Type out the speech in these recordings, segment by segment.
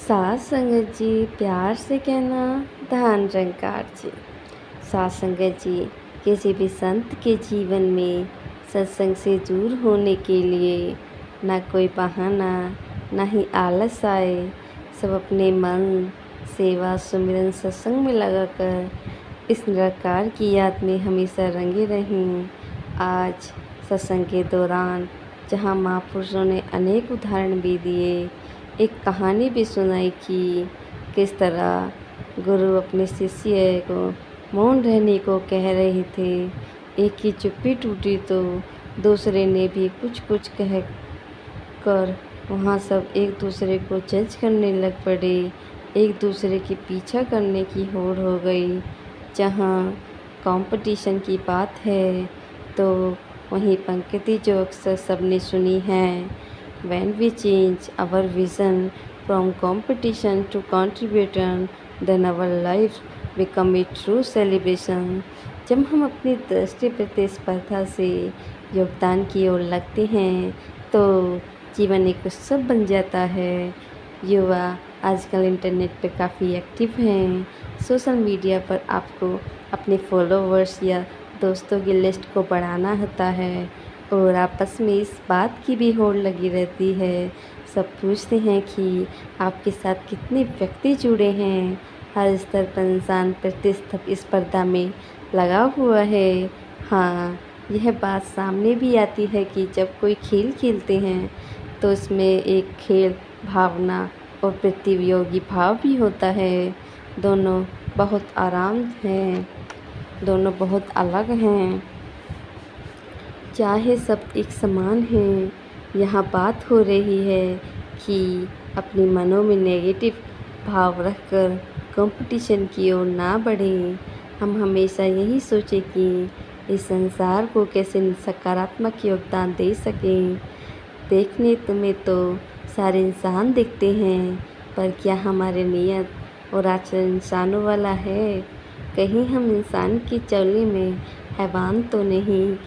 साथ संगत जी, प्यार से कहना धन रंकार जी। साथ संगत जी, किसी भी संत के जीवन में सत्संग से दूर होने के लिए ना कोई बहाना, ना ही आलस आए। सब अपने मन, सेवा, सुमिरन, सत्संग में लगाकर इस निरंकार की याद में हमेशा रंगे रहें। आज सत्संग के दौरान जहाँ महापुरुषों ने अनेक उदाहरण भी दिए, एक कहानी भी सुनाई कि किस तरह गुरु अपने शिष्य को मौन रहने को कह रहे थे। एक की चुप्पी टूटी तो दूसरे ने भी कुछ कुछ कह कर वहाँ सब एक दूसरे को जज करने लग पड़े। एक दूसरे के पीछा करने की होड़ हो गई। जहाँ कंपटीशन की बात है तो वहीं पंक्ति जो अक्सर सबने सुनी है, When we change our vision from competition to contribution, then our lives become a true celebration. जब हम अपनी दृष्टि प्रतिस्पर्धा से योगदान की ओर लगते हैं तो जीवन एक उत्सव बन जाता है। युवा आजकल इंटरनेट पे काफ़ी एक्टिव हैं। सोशल मीडिया पर आपको अपने फॉलोवर्स या दोस्तों की लिस्ट को बढ़ाना होता है और आपस में इस बात की भी होड़ लगी रहती है। सब पूछते हैं कि आपके साथ कितने व्यक्ति जुड़े हैं। हर स्तर पर इंसान प्रतिस्पर्धा में लगा हुआ है। हाँ, यह बात सामने भी आती है कि जब कोई खेल खेलते हैं तो इसमें एक खेल भावना और प्रतियोगी भाव भी होता है। दोनों बहुत आराम हैं, दोनों बहुत अलग हैं। चाहे सब एक समान हैं, यहाँ बात हो रही है कि अपने मनों में नेगेटिव भाव रखकर कंपटीशन की ओर ना बढ़ें। हम हमेशा यही सोचें कि इस संसार को कैसे सकारात्मक योगदान दे सकें। देखने में तो सारे इंसान दिखते हैं, पर क्या हमारे नियत और आचरण इंसानों वाला है? कहीं हम इंसान की चोली में हैवान तो नहीं?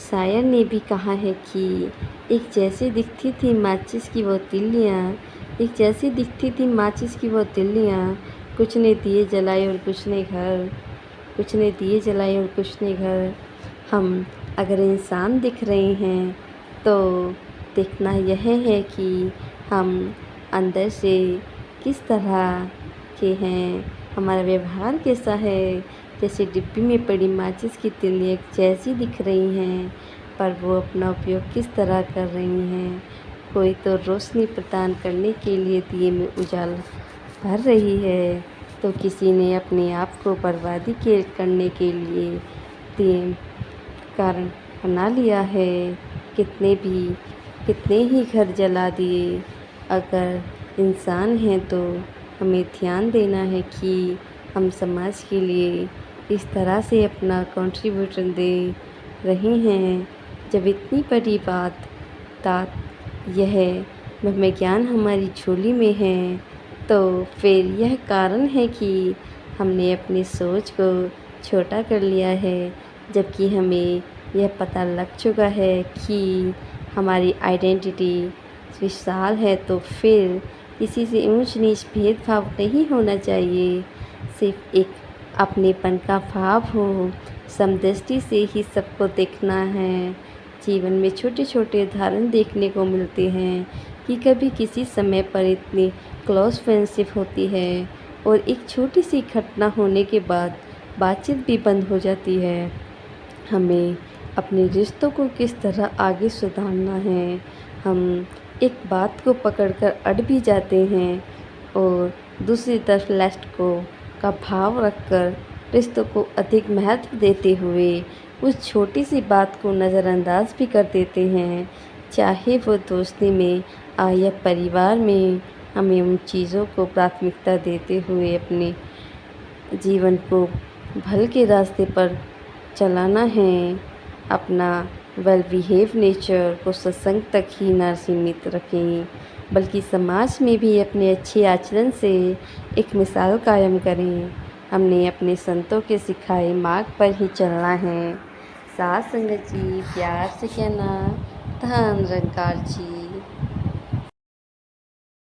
शायर ने भी कहा है कि एक जैसी दिखती थी माचिस की वो तिल्लियाँ, एक जैसी दिखती थी माचिस की वो तिल्लियाँ, कुछ ने दिए जलाए और कुछ ने घर, कुछ ने दिए जलाए और कुछ ने घर। हम अगर इंसान दिख रहे हैं तो देखना यह है कि हम अंदर से किस तरह के हैं, हमारा व्यवहार कैसा है। जैसे डिब्बी में पड़ी माचिस की तिल्लियाँ एक जैसी दिख रही हैं, पर वो अपना उपयोग किस तरह कर रही हैं। कोई तो रोशनी प्रदान करने के लिए दिए में उजाला भर रही है, तो किसी ने अपने आप को बर्बादी करने के लिए दिए कारण बना लिया है। कितने ही घर जला दिए। अगर इंसान हैं तो हमें ध्यान देना है कि हम समाज के लिए इस तरह से अपना कंट्रीब्यूशन दे रहे हैं। जब इतनी बड़ी बात यह ब्रह्मज्ञान हमारी झोली में है तो फिर यह कारण है कि हमने अपनी सोच को छोटा कर लिया है, जबकि हमें यह पता लग चुका है कि हमारी आइडेंटिटी विशाल है। तो फिर किसी से ऊंच नीच भेदभाव नहीं होना चाहिए, सिर्फ एक अपनेपन का भाव हो। समदृष्टि से ही सबको देखना है। जीवन में छोटे छोटे उदाहरण देखने को मिलते हैं कि कभी किसी समय पर इतनी क्लोज फ्रेंडशिप होती है और एक छोटी सी घटना होने के बाद बातचीत भी बंद हो जाती है। हमें अपने रिश्तों को किस तरह आगे सुधारना है। हम एक बात को पकड़कर अड़ भी जाते हैं और दूसरी तरफ लेफ्ट को का भाव रखकर रिश्तों को अधिक महत्व देते हुए उस छोटी सी बात को नज़रअंदाज भी कर देते हैं। चाहे वो दोस्ती में या परिवार में, हमें उन चीज़ों को प्राथमिकता देते हुए अपने जीवन को भल के रास्ते पर चलाना है। अपना वेल बिहेव नेचर को सत्संग तक ही ना सीमित रखें, बल्कि समाज में भी अपने अच्छे आचरण से एक मिसाल कायम करें। हमने अपने संतों के सिखाए मार्ग पर ही चलना है। साथ संगत जी, प्यार से कहना धन रंकार जी।